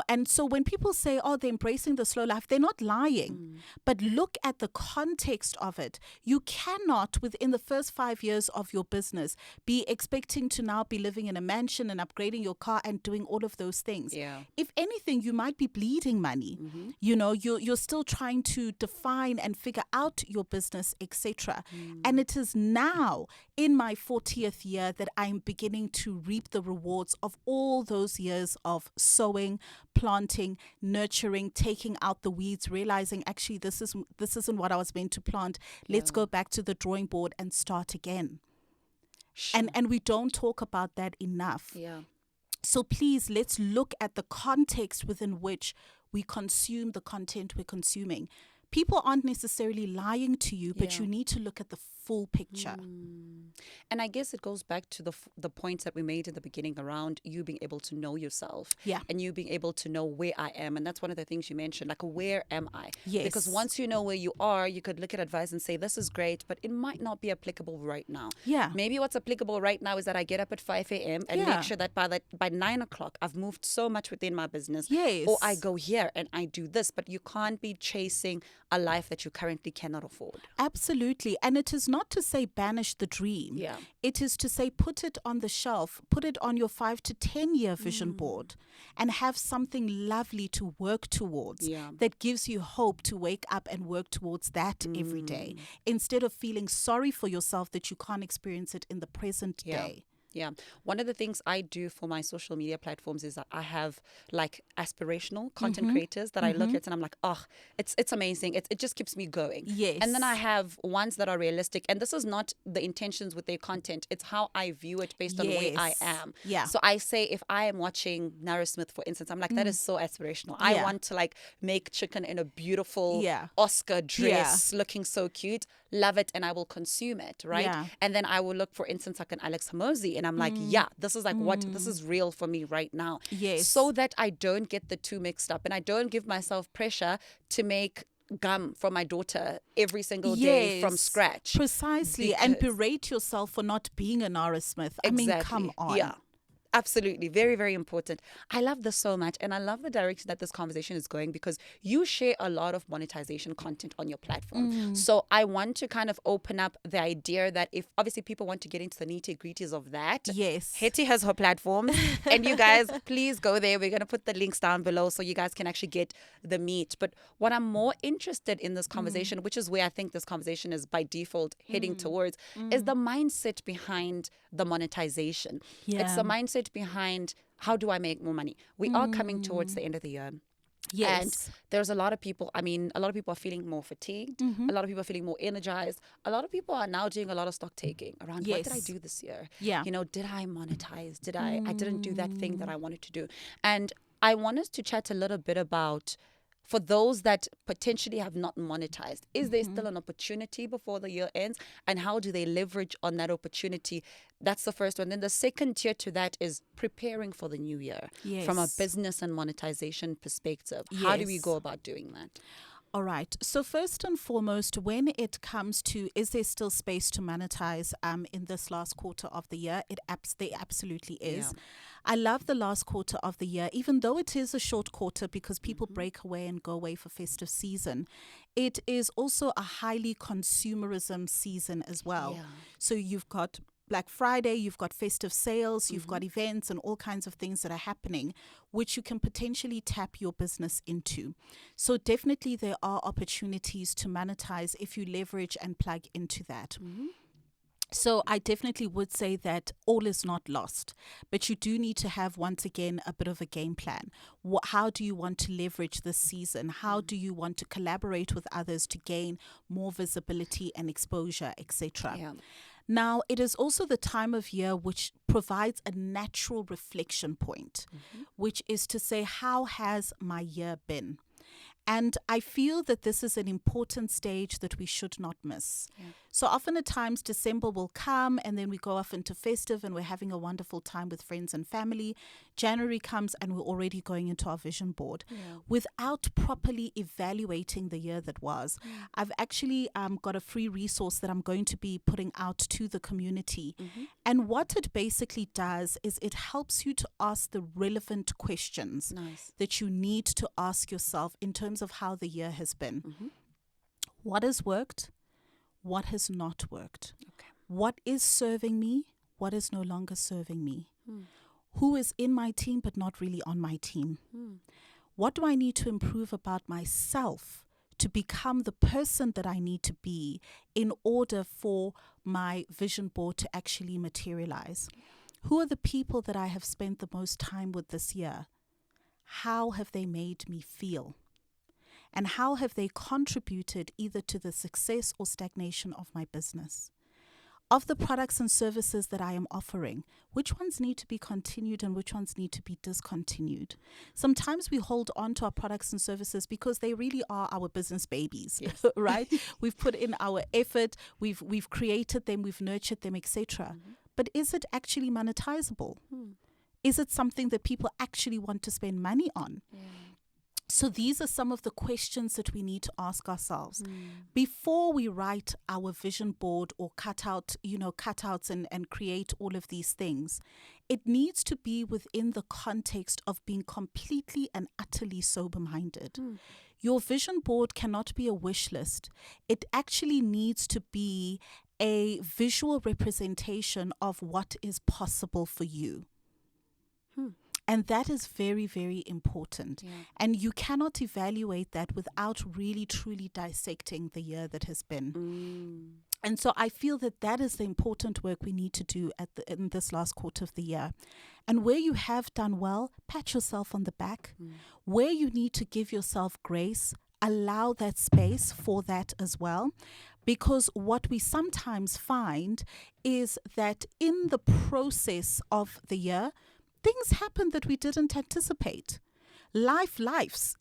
And so when people say, oh, they're embracing the slow life, they're not lying. But look at the context of it. You cannot, within the first 5 years of your business, be expecting to now be living in a mansion and upgrading your car and doing all of those things. Yeah. If anything, you might be bleeding money. You're still trying to define and figure out your business, etc. And it is now, in my 40th year, that I'm beginning to reap the rewards of all those years of sowing, planting, nurturing, taking out the weeds, realizing actually this isn't what I was meant to plant. Let's go back to the drawing board and start again. Sure. And we don't talk about that enough. Yeah. So please, let's look at the context within which we consume the content we're consuming. People aren't necessarily lying to you, but you need to look at the full picture. And I guess it goes back to the points that we made in the beginning around you being able to know yourself. Yeah. And you being able to know where I am. And that's one of the things you mentioned, like, where am I? Yes. Because once you know where you are, you could look at advice and say, this is great, but it might not be applicable right now. Yeah. Maybe what's applicable right now is that I get up at 5 a.m. and make sure that by 9 o'clock, I've moved so much within my business. Yes. Or I go here and I do this, but you can't be chasing a life that you currently cannot afford. Absolutely. And it is not to say banish the dream. Yeah. It is to say put it on the shelf, put it on your 5 to 10 year vision board, and have something lovely to work towards that gives you hope to wake up and work towards that every day, instead of feeling sorry for yourself that you can't experience it in the present day. Yeah. One of the things I do for my social media platforms is that I have like aspirational content creators that I look at and I'm like, oh, it's amazing. It just keeps me going. Yes. And then I have ones that are realistic. And this is not the intentions with their content. It's how I view it based on where I am. Yeah. So I say if I am watching Nara Smith, for instance, I'm like, that is so aspirational. I want to like make chicken in a beautiful Oscar dress looking so cute. Love it, and I will consume it, right? Yeah. And then I will look, for instance, like an Alex Hamosi, and I'm like, this is like this is real for me right now. Yes. So that I don't get the two mixed up and I don't give myself pressure to make gum for my daughter every single day from scratch. Precisely. And berate yourself for not being an Nara Smith. I mean, come on. Yeah. Absolutely. Very, very important. I love this so much. And I love the direction that this conversation is going because you share a lot of monetization content on your platform. So I want to kind of open up the idea that if obviously people want to get into the nitty gritties of that. Yes. Hetty has her platform. And you guys, please go there. We're going to put the links down below so you guys can actually get the meat. But what I'm more interested in this conversation, which is where I think this conversation is by default heading towards, is the mindset behind the monetization. Yeah. It's the mindset behind how do I make more money? We are coming towards the end of the year. Yes. And there's a lot of people, a lot of people are feeling more fatigued. A lot of people are feeling more energized. A lot of people are now doing a lot of stock taking around what did I do this year? Yeah. Did I monetize? I didn't do that thing that I wanted to do. And I want us to chat a little bit about, for those that potentially have not monetized, is there still an opportunity before the year ends? And how do they leverage on that opportunity? That's the first one. Then the second tier to that is preparing for the new year from a business and monetization perspective. How do we go about doing that? All right. So first and foremost, when it comes to is there still space to monetize in this last quarter of the year, there absolutely is. Yeah. I love the last quarter of the year, even though it is a short quarter because people break away and go away for festive season. It is also a highly consumerism season as well. Yeah. So you've got Black Friday, you've got festive sales, you've got events and all kinds of things that are happening, which you can potentially tap your business into. So definitely there are opportunities to monetize if you leverage and plug into that. So I definitely would say that all is not lost, but you do need to have, once again, a bit of a game plan. How do you want to leverage this season? How do you want to collaborate with others to gain more visibility and exposure, etc.? Yeah. Now, it is also the time of year which provides a natural reflection point, which is to say, how has my year been? And I feel that this is an important stage that we should not miss. Yeah. So often at times December will come and then we go off into festive and we're having a wonderful time with friends and family. January comes and we're already going into our vision board without properly evaluating the year that was. I've actually got a free resource that I'm going to be putting out to the community. And what it basically does is it helps you to ask the relevant questions that you need to ask yourself in terms of how the year has been. What has worked? What has not worked? Okay. What is serving me? What is no longer serving me? Who is in my team but not really on my team? What do I need to improve about myself to become the person that I need to be in order for my vision board to actually materialize? Who are the people that I have spent the most time with this year? How have they made me feel? And how have they contributed either to the success or stagnation of my business? Of the products and services that I am offering, which ones need to be continued and which ones need to be discontinued? Sometimes we hold on to our products and services because they really are our business babies, right? We've put in our effort, we've created them, we've nurtured them, etc. But is it actually monetizable? Is it something that people actually want to spend money on? So these are some of the questions that we need to ask ourselves before we write our vision board or cutouts and create all of these things. It needs to be within the context of being completely and utterly sober-minded. Your vision board cannot be a wish list. It actually needs to be a visual representation of what is possible for you. And that is very, very important. And you cannot evaluate that without really, truly dissecting the year that has been. And so I feel that that is the important work we need to do in this last quarter of the year. And where you have done well, pat yourself on the back. Where you need to give yourself grace, allow that space for that as well. Because what we sometimes find is that in the process of the year, things happen that we didn't anticipate. Lives,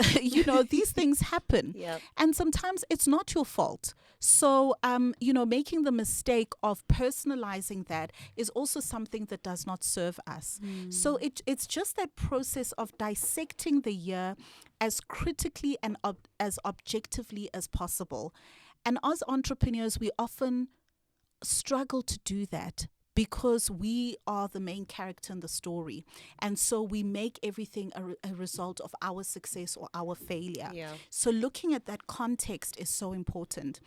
these things happen. And sometimes it's not your fault. So, making the mistake of personalizing that is also something that does not serve us. So it's just that process of dissecting the year as critically and as objectively as possible. And as entrepreneurs, we often struggle to do that, because we are the main character in the story. And so we make everything a result of our success or our failure. So looking at that context is so important.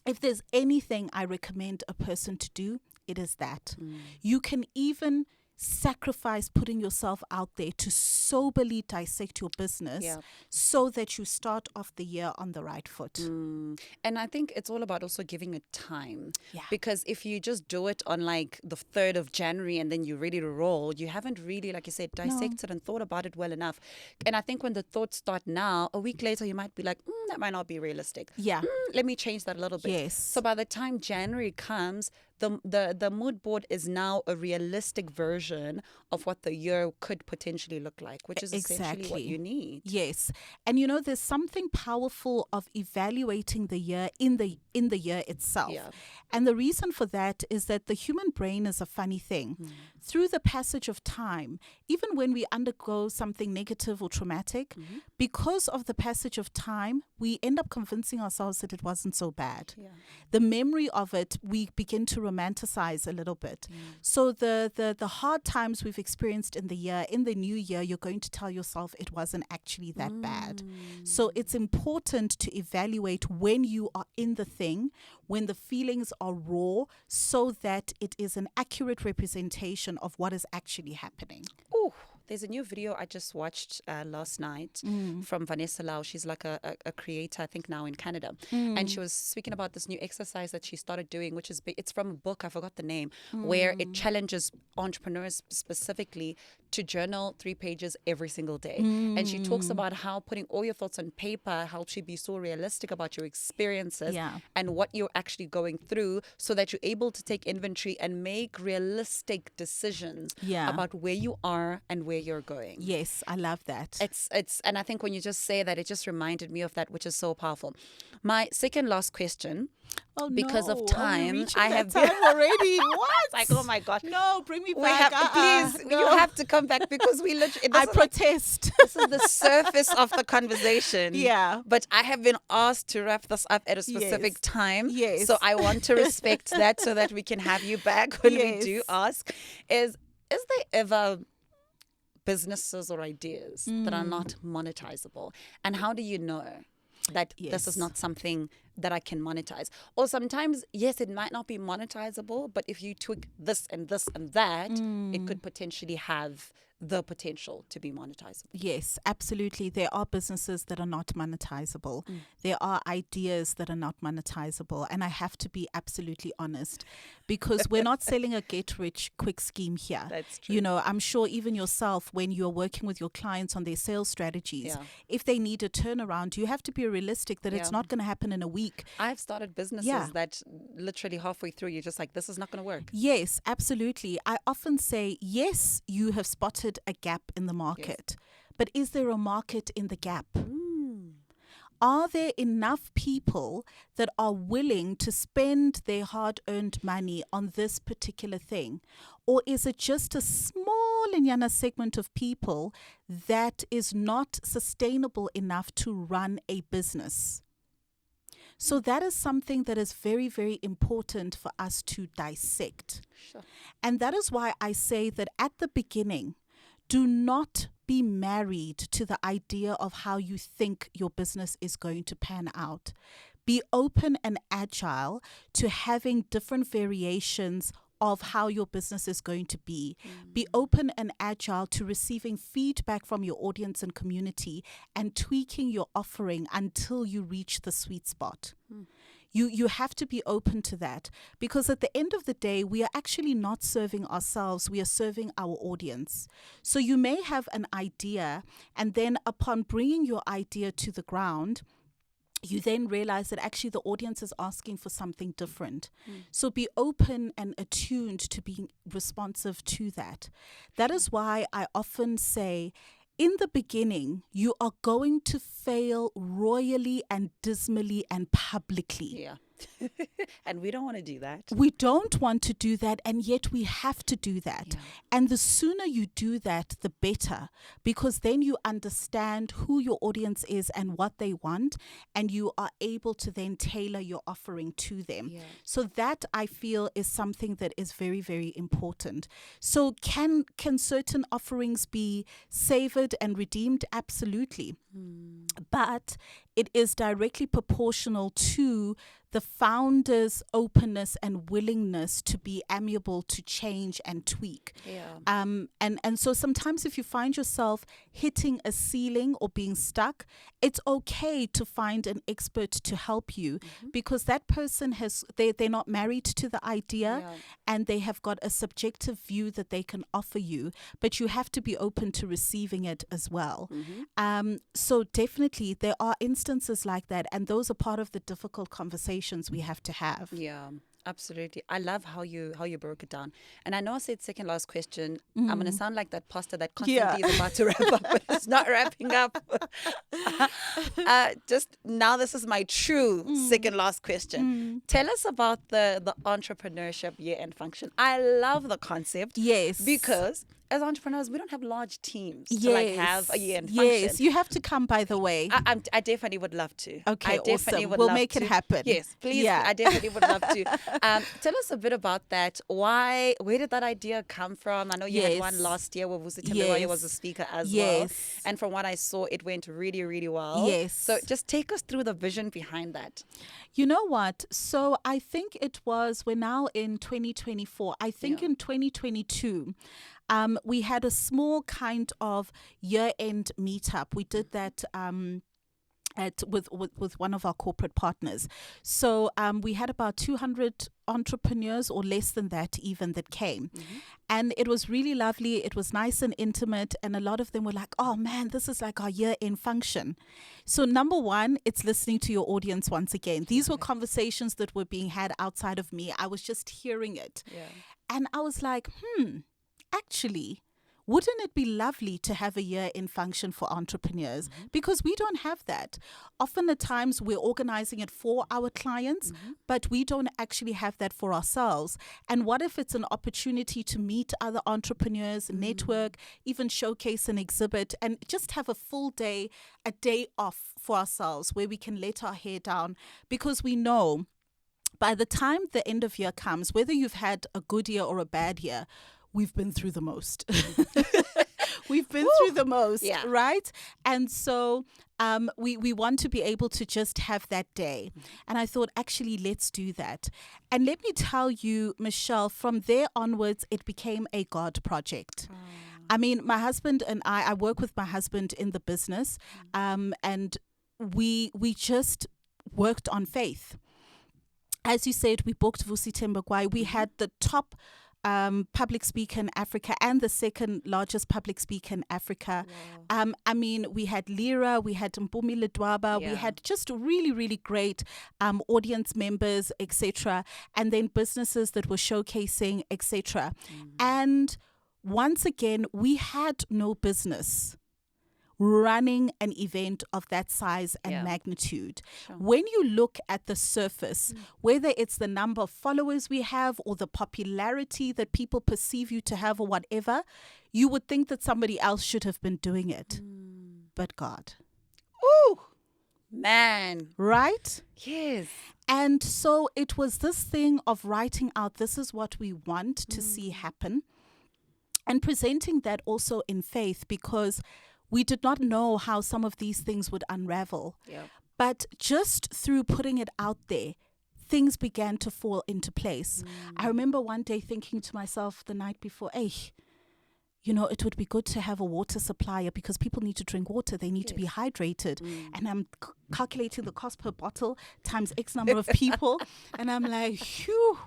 If there's anything I recommend a person to do, it is that. You can even sacrifice putting yourself out there to soberly dissect your business so that you start off the year on the right foot. And I think it's all about also giving it time. Because if you just do it on like the 3rd of January and then you're ready to roll, you haven't really, like you said, dissected and thought about it well enough. And I think when the thoughts start now, a week later you might be like, that might not be realistic. Let me change that a little bit. So by the time January comes, the mood board is now a realistic version of what the year could potentially look like, which is essentially what you need. And there's something powerful of evaluating the year in the year itself. And the reason for that is that the human brain is a funny thing. Through the passage of time, even when we undergo something negative or traumatic, because of the passage of time, we end up convincing ourselves that it wasn't so bad. The memory of it, we begin to romanticize a little bit. So the hard times we've experienced in the year, in the new year, you're going to tell yourself it wasn't actually that bad. So it's important to evaluate when you are in the thing, when the feelings are raw, so that it is an accurate representation of what is actually happening. There's a new video I just watched last night from Vanessa Lau. She's like a creator, I think now in Canada. And she was speaking about this new exercise that she started doing, which is, it's from a book, I forgot the name, where it challenges entrepreneurs specifically to journal 3 pages every single day. And she talks about how putting all your thoughts on paper helps you be so realistic about your experiences and what you're actually going through, so that you're able to take inventory and make realistic decisions about where you are and where you're going. Yes, I love that. It's and I think when you just say that, it just reminded me of that, which is so powerful. My second last question Oh because of no, are we time, reaching I that have been time already? What? like, oh my gosh. No, bring me We back. have please, you No. have to come back because we literally I protest. this is the surface of the conversation. Yeah. But I have been asked to wrap this up at a specific Yes. time. Yes. So I want to respect that so that we can have you back when we do Yes. ask. Is there ever businesses or ideas that are not monetizable? And how do you know that this is Yes. not something that I can monetize? Or sometimes, yes, it might not be monetizable, but if you tweak this and this and that, it could potentially have the potential to be monetizable. Yes, absolutely. There are businesses that are not monetizable. There are ideas that are not monetizable. And I have to be absolutely honest because we're not selling a get rich quick scheme here. That's true. You know, I'm sure even yourself, when you're working with your clients on their sales strategies, Yeah. if they need a turnaround, you have to be realistic that it's Yeah. not going to happen in a week. I've started businesses Yeah. that literally halfway through, you're just like, this is not going to work. Yes, absolutely. I often say, yes, you have spotted a gap in the market, but is there a market in the gap? Are there enough people that are willing to spend their hard-earned money on this particular thing? Or is it just a small Inyana segment of people that is not sustainable enough to run a business? So that is something that is very, very important for us to dissect. Sure. And that is why I say that at the beginning, do not be married to the idea of how you think your business is going to pan out. Be open and agile to having different variations of how your business is going to be. Be open and agile to receiving feedback from your audience and community and tweaking your offering until you reach the sweet spot. You have to be open to that because at the end of the day, we are actually not serving ourselves. We are serving our audience. So you may have an idea, and then upon bringing your idea to the ground, you then realize that actually the audience is asking for something different. So be open and attuned to being responsive to that. That is why I often say, in the beginning, you are going to fail royally and dismally and publicly. Yeah. And we don't want to do that. We don't want to do that, and yet we have to do that. Yeah. And the sooner you do that, the better, because then you understand who your audience is and what they want, and you are able to then tailor your offering to them. Yeah. So that, I feel, is something that is very, very important. So can certain offerings be savored and redeemed? Absolutely. But it is directly proportional to the founder's openness and willingness to be amiable to change and tweak. Yeah. And so sometimes if you find yourself hitting a ceiling or being stuck, it's okay to find an expert to help you because that person they're not married to the idea and they have got a subjective view that they can offer you, but you have to be open to receiving it as well. So definitely there are instances like that, and those are part of the difficult conversations we have to have. Yeah, absolutely. I love how you broke it down. And I know I said second last question. I'm going to sound like that pastor that constantly is about to wrap up, but it's not wrapping up. Just now, this is my true second last question. Tell us about the entrepreneurship year-end function. I love the concept. Yes. Because as entrepreneurs, we don't have large teams to like have a year-end function. Yes, you have to come, by the way. I definitely would love to. Okay, I definitely awesome. would We'll love make to. it happen. Yes, please. Yeah. I definitely would love to. Tell us a bit about that. Where did that idea come from? I know you had one last year where Vusi Tembewayo was a speaker as well. And from what I saw, it went really, really well. Yes. So just take us through the vision behind that. You know what? So I think we're now in 2024. I think in 2022, we had a small kind of year-end meetup. We did that with one of our corporate partners. So we had about 200 entrepreneurs or less than that even that came. And it was really lovely. It was nice and intimate. And a lot of them were like, oh man, this is like our year-end function. So number one, it's listening to your audience once again. These were conversations that were being had outside of me. I was just hearing it. And I was like, actually, Wouldn't it be lovely to have a year in function for entrepreneurs? Because we don't have that. Often at times we're organizing it for our clients, but we don't actually have that for ourselves. And what if it's an opportunity to meet other entrepreneurs, network, even showcase an exhibit, and just have a full day, a day off for ourselves where we can let our hair down, because we know by the time the end of year comes, whether you've had a good year or a bad year, we've been through the most. We've been through the most, Yeah. right? And so we want to be able to just have that day. And I thought, actually, let's do that. And let me tell you, Michelle, from there onwards, it became a God project. I mean, my husband and I work with my husband in the business, and we just worked on faith. As you said, we booked Vusi Tembagwai. We had the top public speaker in Africa and the second largest public speaker in Africa. I mean, we had Lira, we had Mpumi Ledwaba, we had just really, really great audience members, etc. And then businesses that were showcasing, etc. And once again, we had no business running an event of that size and magnitude. When you look at the surface, whether it's the number of followers we have or the popularity that people perceive you to have or whatever, you would think that somebody else should have been doing it. But God. Ooh, man. Right? Yes. And so it was this thing of writing out, this is what we want to see happen, and presenting that also in faith, because we did not know how some of these things would unravel. But just through putting it out there, things began to fall into place. I remember one day thinking to myself the night before, hey, you know, it would be good to have a water supplier because people need to drink water. They need to be hydrated. And I'm calculating the cost per bottle times X number of people. And I'm like, phew.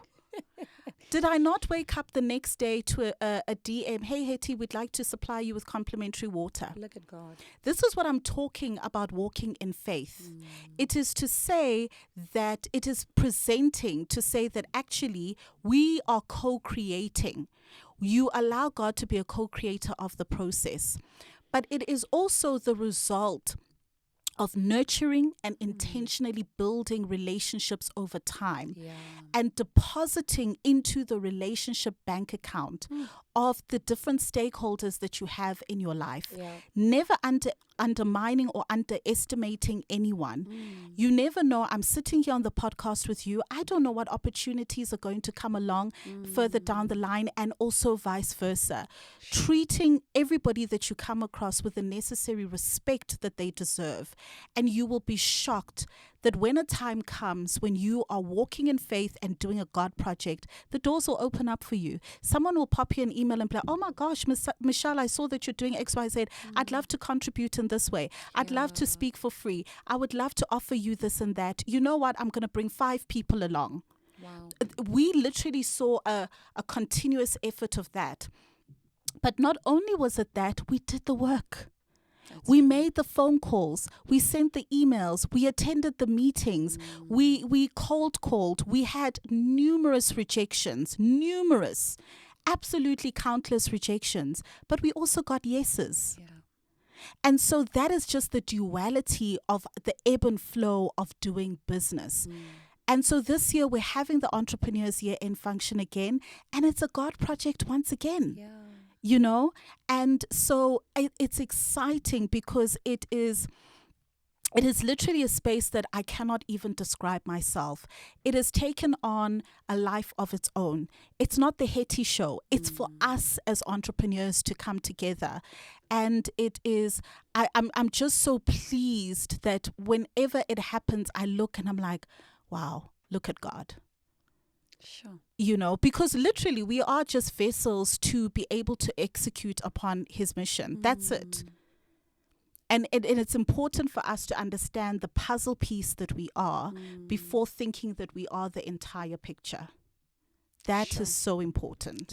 Did I not wake up the next day to a DM? Hey, Hetty, we'd like to supply you with complimentary water. Look at God. This is what I'm talking about, walking in faith. It is to say that it is presenting to say that actually we are co-creating. You allow God to be a co-creator of the process. But it is also the result of nurturing and intentionally building relationships over time and depositing into the relationship bank account of the different stakeholders that you have in your life. Never undermining or underestimating anyone. You never know. I'm sitting here on the podcast with you. I don't know what opportunities are going to come along further down the line, and also vice versa. Treating everybody that you come across with the necessary respect that they deserve. And you will be shocked that when a time comes when you are walking in faith and doing a God project, the doors will open up for you. Someone will pop you an email and be like, oh my gosh, Michelle, I saw that you're doing XYZ. I'd love to contribute in this way. I'd love to speak for free. I would love to offer you this and that. You know what? I'm going to bring 5 people along. We literally saw a continuous effort of that. But not only was it that, we did the work. We made the phone calls. We sent the emails. We attended the meetings. We cold called. We had numerous rejections, absolutely countless rejections. But we also got yeses. And so that is just the duality of the ebb and flow of doing business. And so this year we're having the Entrepreneurs Year in function again. And it's a God project once again. You know, and so it's exciting because it is literally a space that I cannot even describe myself. It has taken on a life of its own. It's not the Hetty show. It's for us as entrepreneurs to come together. And it is, I'm just so pleased that whenever it happens, I look and I'm like, wow, look at God. You know, because literally we are just vessels to be able to execute upon his mission. That's it. And it's important for us to understand the puzzle piece that we are before thinking that we are the entire picture. That is so important.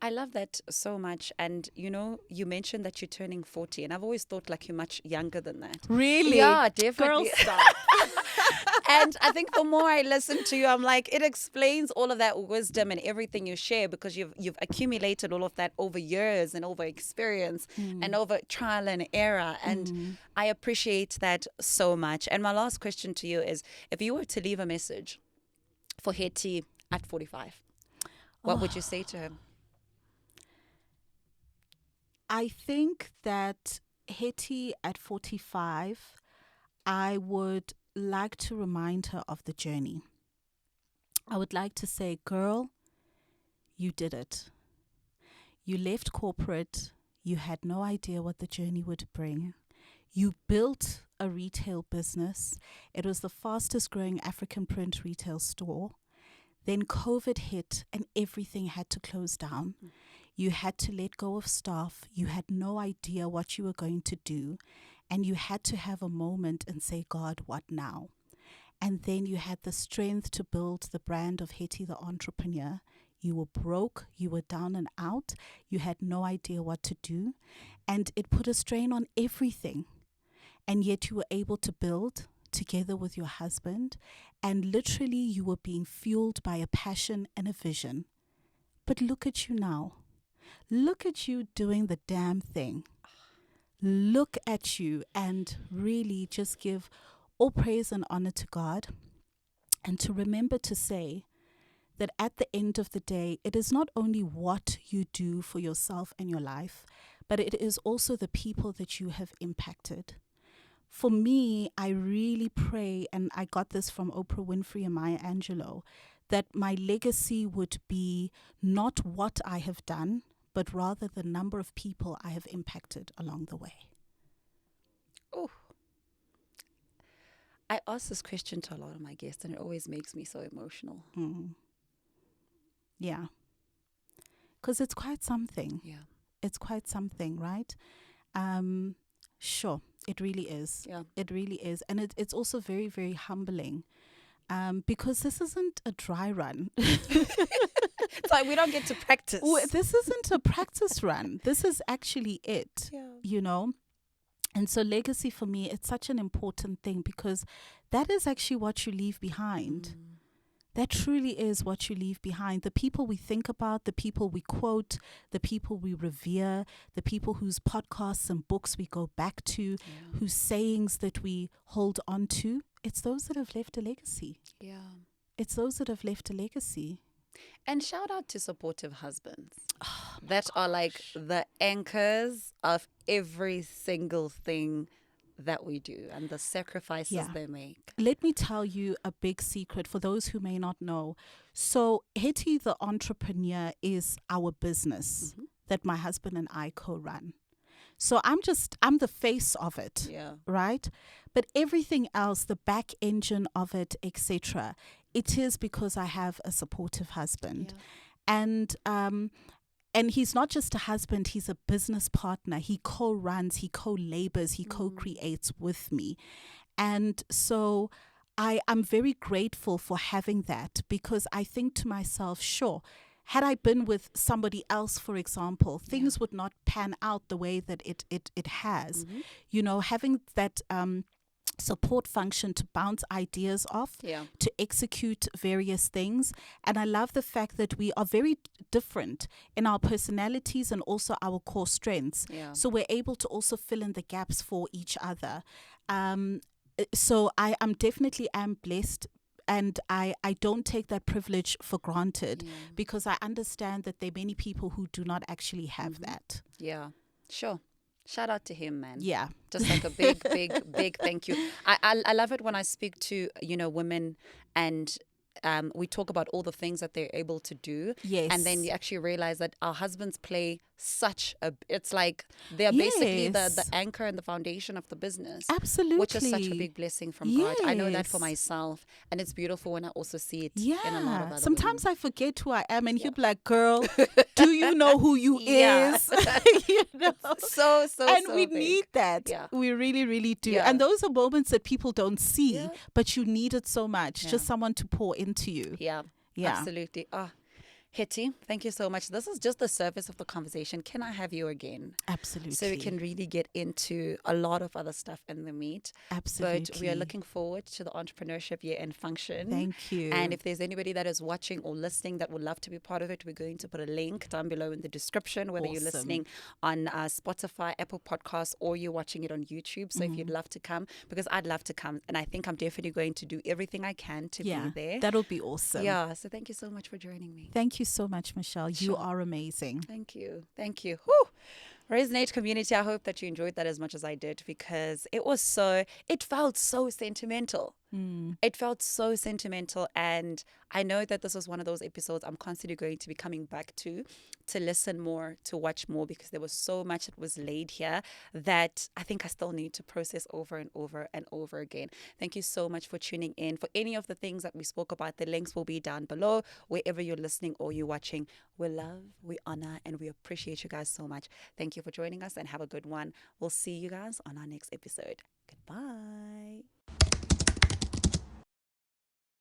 I love that so much. And you mentioned that you're turning 40, and I've always thought like you're much younger than that. Really? Yeah, Girl, definitely. stop. And I think the more I listen to you, I'm like, it explains all of that wisdom and everything you share, because you've accumulated all of that over years and over experience and over trial and error. And I appreciate that so much. And my last question to you is, if you were to leave a message for Hetty at 45, what would you say to her? I think that Hetty at 45, I would like to remind her of the journey. I would like to say, girl, you did it. You left corporate. You had no idea what the journey would bring. You built a retail business. It was the fastest growing African print retail store. Then COVID hit and everything had to close down. You had to let go of staff. You had no idea what you were going to do. And you had to have a moment and say, God, what now? And then you had the strength to build the brand of Hetty the entrepreneur. You were broke. You were down and out. You had no idea what to do. And it put a strain on everything. And yet you were able to build together with your husband. And literally you were being fueled by a passion and a vision. But look at you now. Look at you doing the damn thing. Look at you, and really just give all praise and honor to God. And to remember to say that at the end of the day, it is not only what you do for yourself and your life, but it is also the people that you have impacted. For me, I really pray, and I got this from Oprah Winfrey and Maya Angelou, that my legacy would be not what I have done, but rather the number of people I have impacted along the way. Oh, I ask this question to a lot of my guests, and it always makes me so emotional. Yeah. Because it's quite something. Yeah. It's quite something, right? Sure, it really is. Yeah. It really is. And it's also very, very humbling. Because this isn't a dry run. It's like we don't get to practice. This isn't a practice run. This is actually it, And so legacy for me, it's such an important thing, because that is actually what you leave behind. That truly is what you leave behind. The people we think about, the people we quote, the people we revere, the people whose podcasts and books we go back to, whose sayings that we hold on to. It's those that have left a legacy. Yeah. It's those that have left a legacy. And shout out to supportive husbands that are like the anchors of every single thing that we do and the sacrifices they make. Let me tell you a big secret for those who may not know. So Hetty the entrepreneur is our business that my husband and I co-run. So I'm the face of it, right? But everything else, the back engine of it, etc., it is because I have a supportive husband. And he's not just a husband, he's a business partner. He co-runs, he co-labors, he co-creates with me. And so I'm very grateful for having that, because I think to myself, sure, had I been with somebody else, for example, things would not pan out the way that it has. Having that support function to bounce ideas off, to execute various things. And I love the fact that we are very different in our personalities and also our core strengths. So we're able to also fill in the gaps for each other. So I am definitely blessed. And I don't take that privilege for granted, because I understand that there are many people who do not actually have that. Yeah, sure. Shout out to him, man. Yeah. Just like a big, big, big thank you. I love it when I speak to, women, and we talk about all the things that they're able to do. Yes. And then you actually realize that our husbands play it's like they're basically the anchor and the foundation of the business. Absolutely. Which is such a big blessing from God. I know that for myself. And it's beautiful when I also see it in a lot of other Sometimes women. I forget who I am, and he'll be like, girl, do you know who you is? So and we big. need that. We really, really do. And those are moments that people don't see, but you need it so much. Just someone to pour into you. Yeah. Absolutely. Hetty, thank you so much. This is just the surface of the conversation. Can I have you again? So we can Absolutely. really get into a lot of other stuff in the meet. But we are Absolutely. looking forward to the entrepreneurship year end function. Thank And you. if there's anybody that is watching or listening that would love to be part of it, we're going to put a link down below in the description, whether you're Awesome. listening on Spotify, Apple Podcasts, or you're watching it on YouTube. So if you'd love to come, because I'd love to come. And I think I'm definitely going to do everything I can to be Yeah, there. that'll be awesome. Yeah. So thank you so much for joining me. Thank you so much, Michelle. You Sure. are amazing. Thank you. Thank you. Whew. Resonate community, I hope that you enjoyed that as much as I did because it felt so sentimental. Mm. It felt so sentimental. And I know that this was one of those episodes I'm constantly going to be coming back to listen more, to watch more, because there was so much that was laid here that I think I still need to process over and over and over again. Thank you so much for tuning in. For any of the things that we spoke about, the links will be down below, wherever you're listening or you're watching. We love, we honor, and we appreciate you guys so much. Thank you for joining us and have a good one. We'll see you guys on our next episode. Goodbye.